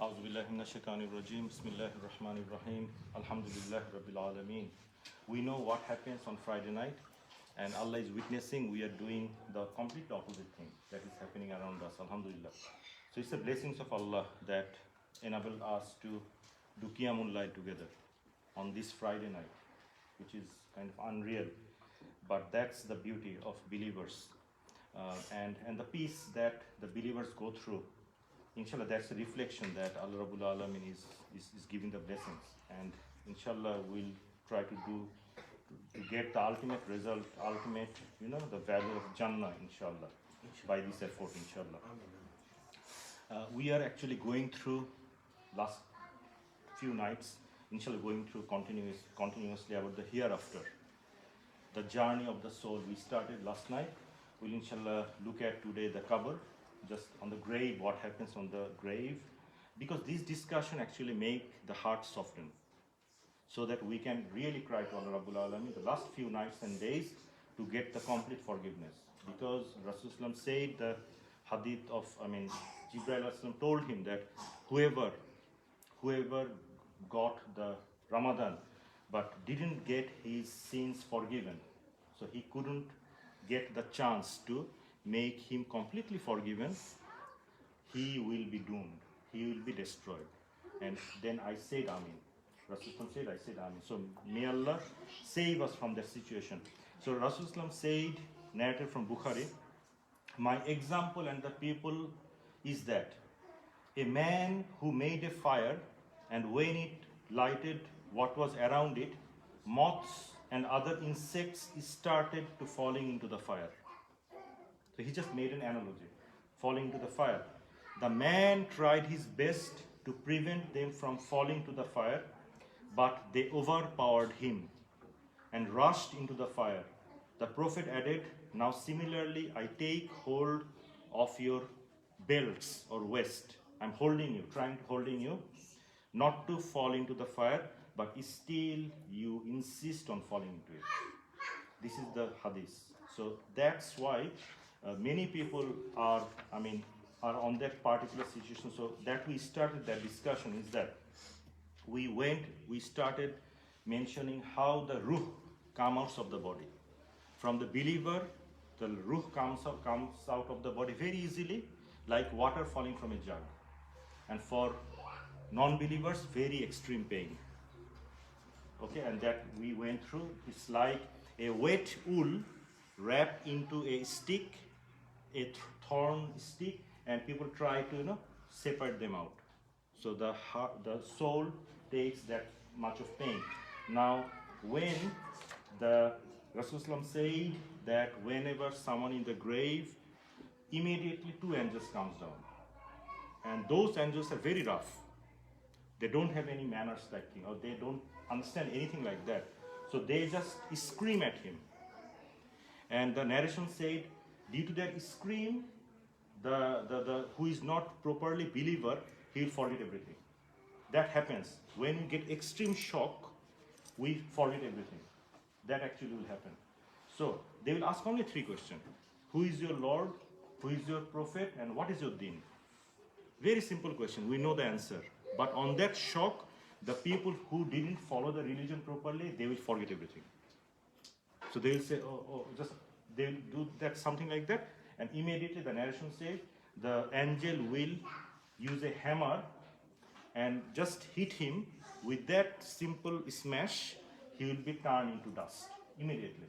أعوذ بالله من الشيطان الرجيم بسم الله الرحمن الرحيم الحمد لله رب العالمين. We know what happens on Friday night, and Allah is witnessing we are doing the complete opposite thing that is happening around us. Alhamdulillah. So it's the blessings of Allah that enable us to do Qiyamul Layl together on this Friday night, which is kind of unreal, but that's the beauty of believers, and the peace that the believers go through. Inshallah, that's a reflection that Allah Rabbul Alamin is giving the blessings, and inshallah we'll try to get the ultimate result, the value of Jannah, inshallah, by this effort, inshallah. We are actually going through last few nights, inshallah, going through continuously about the hereafter, the journey of the soul. We started last night. We'll inshallah look at today the qabr, just on the grave, what happens on the grave, because this discussion actually make the heart soften, so that we can really cry to Allah Rabbul Alamin the last few nights and days to get the complete forgiveness. Because Rasulullah said the hadith of, Jibreel told him that whoever got the Ramadan but didn't get his sins forgiven, so he couldn't get the chance to make him completely forgiven, he will be doomed, he will be destroyed. And then I said Amin. Rasulullah said, I said Amin. So may Allah save us from that situation. So Rasulullah said, narrated from Bukhari, my example and the people is that a man who made a fire, and when it lighted what was around it, moths and other insects started to falling into the fire. So he just made an analogy, falling into the fire. The man tried his best to prevent them from falling to the fire, but they overpowered him and rushed into the fire. The Prophet added, now similarly I take hold of your belts or waist. I'm holding you, trying to holding you, not to fall into the fire, but still you insist on falling into it. This is the hadith. So that's why many people are on that particular situation. So that we started that discussion is that we started mentioning how the ruh comes out of the body. From the believer, the ruh comes out of the body very easily, like water falling from a jug. And for non-believers, very extreme pain. Okay, and that we went through. It's like a wet wool wrapped into a stick, a thorn stick, and people try to separate them out. So the soul takes that much of pain. Now, when the Rasulullah said that whenever someone in the grave, immediately two angels comes down, and those angels are very rough. They don't have any manners like thing, or they don't understand anything like that. So they just scream at him. And the narration said, due to that scream, the who is not properly believer, he will forget everything. That happens when we get extreme shock. We forget everything. That actually will happen. So they will ask only three questions: who is your Lord? Who is your Prophet? And what is your deen? Very simple question. We know the answer. But on that shock, the people who didn't follow the religion properly, they will forget everything. So they will say, they will do that, something like that, and immediately the narration says the angel will use a hammer and just hit him. With that simple smash, he will be turned into dust immediately.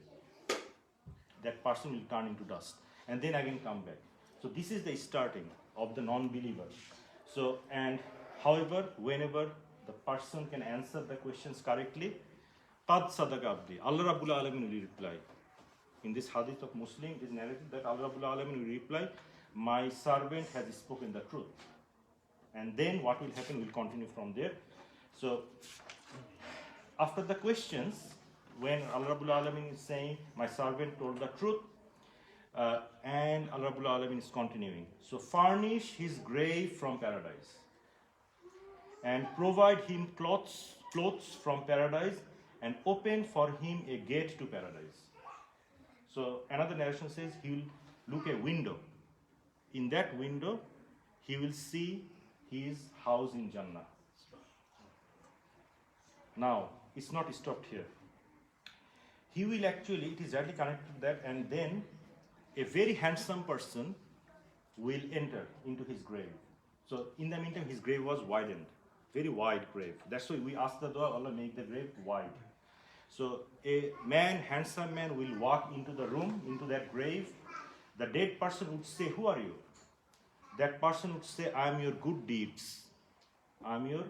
That person will turn into dust and then again come back. So this is the starting of the non-believer. So, and however, whenever the person can answer the questions correctly, Qad Sadaqa Abdi, Allah Rabbul Alamin will reply. In this hadith of Muslim, it is narrated that Allah Rabbul Alamin will reply, my servant has spoken the truth. And then what will happen, we'll continue from there. So, after the questions, when Allah Rabbul Alamin is saying, my servant told the truth, and Allah Rabbul Alamin is continuing. So, furnish his grave from paradise, and provide him clothes from paradise, and open for him a gate to paradise. So another narration says he will look a window. In that window, he will see his house in Jannah. Now, it's not stopped here. He will actually, it is directly connected to that, and then a very handsome person will enter into his grave. So in the meantime, his grave was widened, very wide grave. That's why we ask the dua, Allah make the grave wide. So a man, handsome man, will walk into the room, into that grave. The dead person would say, "Who are you?" That person would say, "I am your good deeds. I am your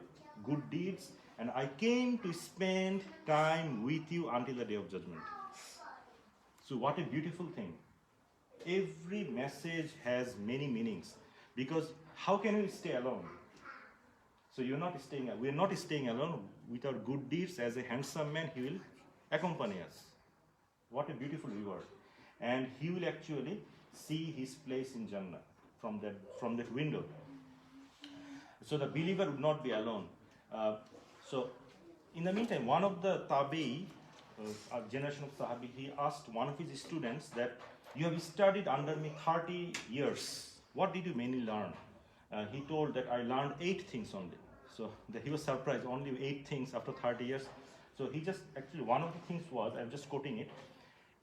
good deeds, and I came to spend time with you until the day of judgment." So what a beautiful thing. Every message has many meanings, because how can we stay alone? So we're not staying alone. With our good deeds, as a handsome man, he will accompany us. What a beautiful reward. And he will actually see his place in Jannah from that window. So the believer would not be alone. So in the meantime, one of the Tabi'i, a generation of Sahabi, he asked one of his students that, "You have studied under me 30 years. What did you mainly learn?" He told that, "I learned 8 things only." So he was surprised, only 8 things after 30 years. So he just, actually one of the things was, I'm just quoting it,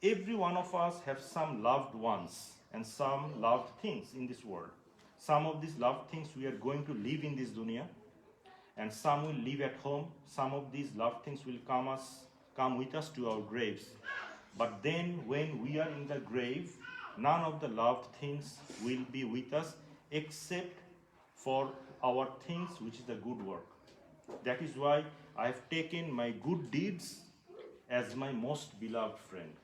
"Every one of us have some loved ones and some loved things in this world. Some of these loved things we are going to live in this dunya, and some will live at home. Some of these loved things will come with us to our graves. But then when we are in the grave, none of the loved things will be with us except for our things, which is the good work. That is why I have taken my good deeds as my most beloved friend."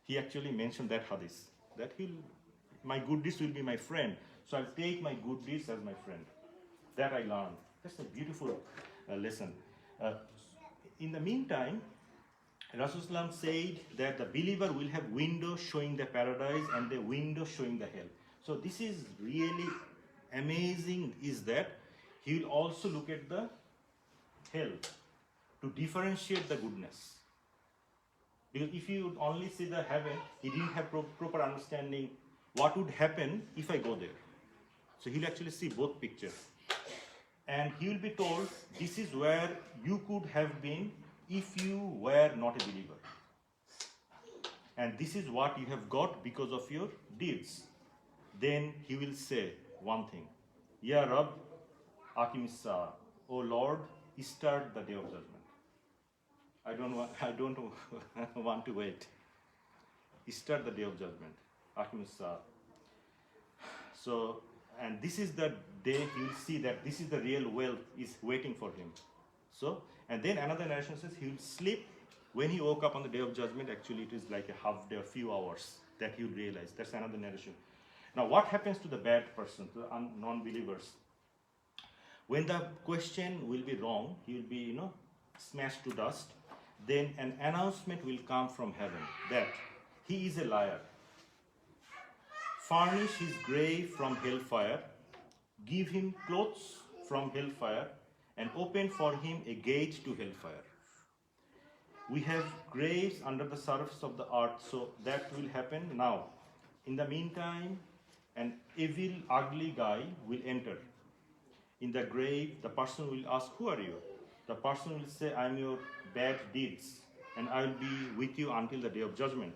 He actually mentioned that hadith, that my good deeds will be my friend. So I'll take my good deeds as my friend. That I learned. That's a beautiful lesson. In the meantime, Rasulullah said that the believer will have windows showing the paradise and the window showing the hell. So this is really amazing, is that he will also look at the hell to differentiate the goodness. Because if you only see the heaven, he didn't have proper understanding what would happen if I go there. So he'll actually see both pictures. And he will be told, "This is where you could have been if you were not a believer. And this is what you have got because of your deeds." Then he will say one thing, "Ya Rab, Akimissa, O Lord, start the day of judgment." I don't want to wait. Start the day of judgment. Akimissa. So, and this is the day he will see that this is the real wealth is waiting for him. So, and then another narration says he will sleep. When he woke up on the day of judgment, actually it is like a half day, a few hours that he will realize. That's another narration. Now, what happens to the bad person, to the non-believers? When the question will be wrong, he will be, smashed to dust. Then an announcement will come from heaven that he is a liar. Furnish his grave from hellfire, give him clothes from hellfire, and open for him a gate to hellfire. We have graves under the surface of the earth, so that will happen now. In the meantime, an evil, ugly guy will enter. In the grave, the person will ask, "Who are you?" The person will say, "I am your bad deeds, and I will be with you until the day of judgment."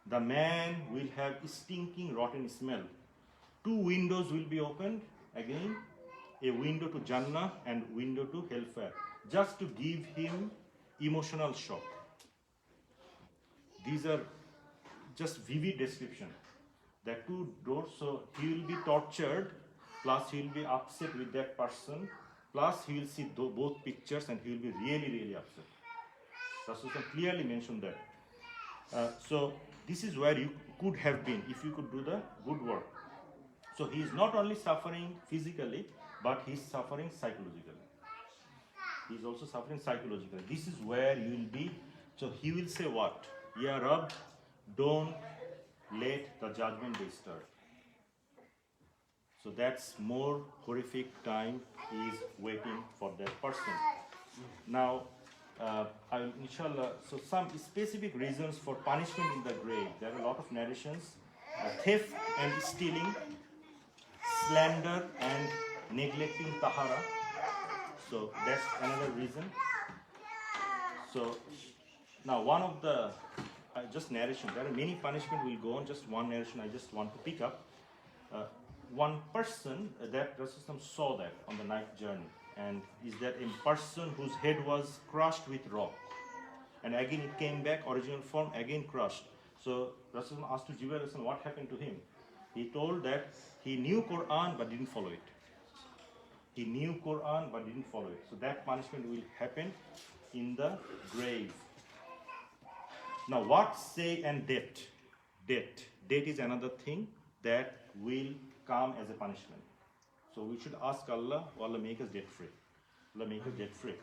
The man will have stinking, rotten smell. 2 windows will be opened again, a window to Jannah and window to hellfire, just to give him emotional shock. These are just vivid description. The 2 doors, so he will be tortured, plus he will be upset with that person, plus he will see both pictures and he will be really, really upset. Rasulullah clearly mentioned that. So this is where you could have been if you could do the good work. So he is not only suffering physically, but he is suffering psychologically. He is also suffering psychologically. This is where you will be. So he will say what? "Ya Rab, don't let the judgment day start." So that's more horrific time is waiting for that person. Now, inshallah, so some specific reasons for punishment in the grave. There are a lot of narrations. Theft and stealing, slander and neglecting tahara. So that's another reason. So now one of the just narration. There are many punishment will go on. Just one narration I just want to pick up. One person that Rasulullah saw that on the night journey, and is that a person whose head was crushed with rock, and again it came back original form, again crushed. So Rasulullah asked to Jibreel, what happened to him? He told that he knew Quran but didn't follow it. He knew Quran but didn't follow it. So that punishment will happen in the grave. Now what say and debt? Debt is another thing that will come as a punishment. So we should ask Allah, oh Allah, make us debt free. Allah, make us debt free.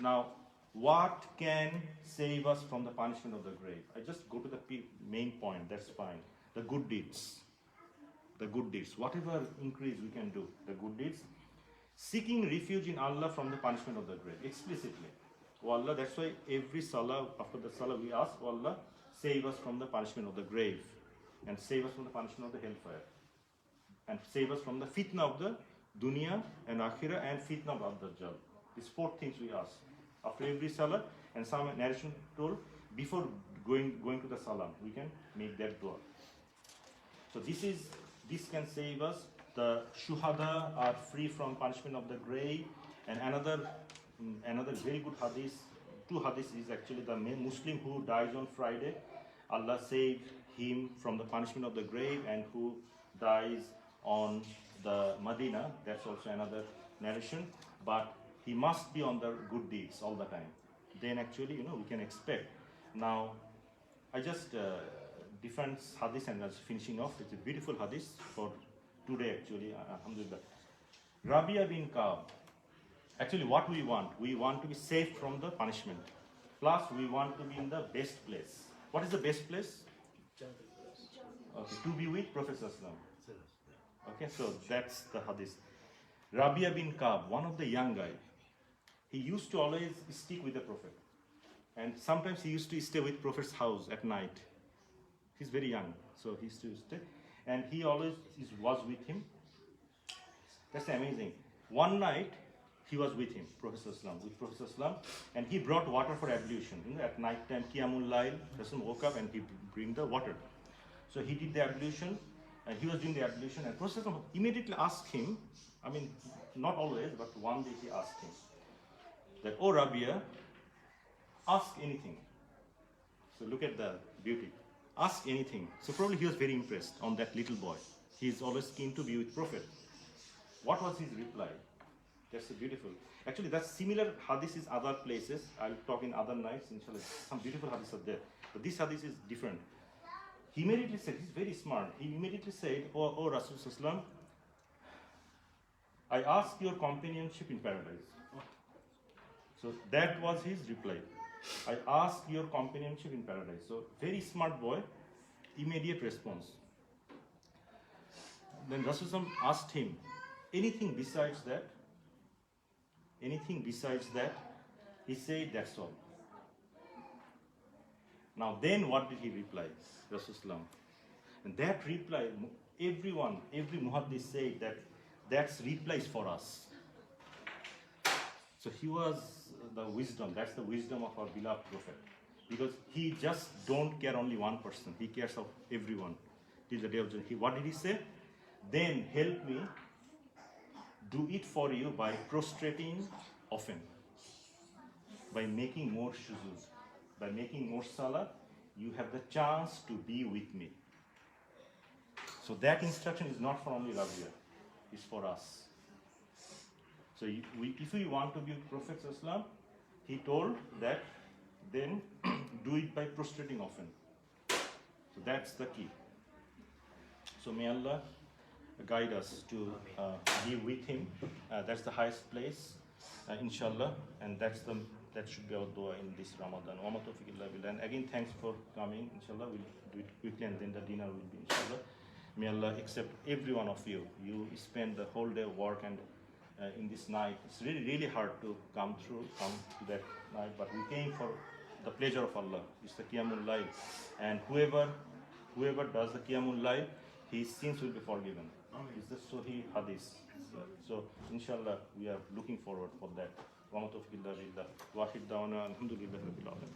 Now, what can save us from the punishment of the grave? I just go to the main point, that's fine. The good deeds. The good deeds. Whatever increase we can do, the good deeds. Seeking refuge in Allah from the punishment of the grave, explicitly. Oh Allah, that's why every salah, after the salah we ask, oh Allah, save us from the punishment of the grave. And save us from the punishment of the hellfire. And save us from the fitna of the dunya and akhirah and fitna of Ad-Dajjal. These 4 things we ask. After every salah, and some narration told, before going to the salam, we can make that dua. So this can save us. The shuhada are free from punishment of the grave. And another very good hadith, 2 hadiths is actually the Muslim who dies on Friday, Allah saved him from the punishment of the grave, and who dies on the Medina, that's also another narration, but he must be on the good deeds all the time. Then actually, we can expect. Now, I just different hadith and just finishing off. It's a beautiful hadith for today actually, alhamdulillah. Rabia bin Ka'b. Actually, what we want to be saved from the punishment. Plus, we want to be in the best place. What is the best place? Okay, to be with Prophet Sallallahu. Okay, so that's the hadith. Rabia bin Ka'b, one of the young guy, he used to always stick with the Prophet. And sometimes he used to stay with Prophet's house at night. He's very young, so he used to stay. And he always was with him. That's amazing. One night, he was with him, Prophet Sallallahu, and he brought water for ablution. At night time, Qiyamul Layl, Rasul woke up and he bring the water. So he did the ablution, and he was doing the ablution, and Prophet immediately asked him, I mean, not always, but one day he asked him, that, oh Rabia, ask anything. So look at the beauty. Ask anything. So probably he was very impressed on that little boy. He is always keen to be with Prophet. What was his reply? That's so beautiful. Actually, that's similar hadith is other places. I'll talk in other nights, inshallah. Some beautiful hadiths are there. But this hadith is different. He immediately said, he's very smart. He immediately said, oh Rasulullah, I ask your companionship in paradise. So that was his reply. I ask your companionship in paradise. So very smart boy, immediate response. Then Rasulullah asked him, anything besides that? Anything besides that? He said, that's all. Now then what did he reply? Rasulullah. And that reply, every muhaddis said that reply is for us. So he was the wisdom, that's the wisdom of our beloved Prophet. Because he just don't care only one person, he cares of everyone till the day of judgment. What did he say? Then help me do it for you by prostrating often, by making more shuzuz, by making more salah, you have the chance to be with me. So that instruction is not for only Rabia, it's for us. So if we want to be with Prophet Sallallahu, he told that then do it by prostrating often. So that's the key. So may Allah guide us to be with him. That's the highest place, inshallah, and that should be our dua in this Ramadan. Wa ma tawfiq illa billah. And again, thanks for coming. Inshallah, we'll do it quickly, and then the dinner will be inshallah. May Allah accept every one of you. You spend the whole day of work, and in this night, it's really, really hard to come to that night. But we came for the pleasure of Allah. It's the Qiyamul Layl, and whoever does the Qiyamul Layl, his sins will be forgiven. It's the Sahih Hadith. So, inshallah, we are looking forward for that. Wa ma tawfiq illa billah. Wa akhir da'wana alhamdulillahi rabbil alamin.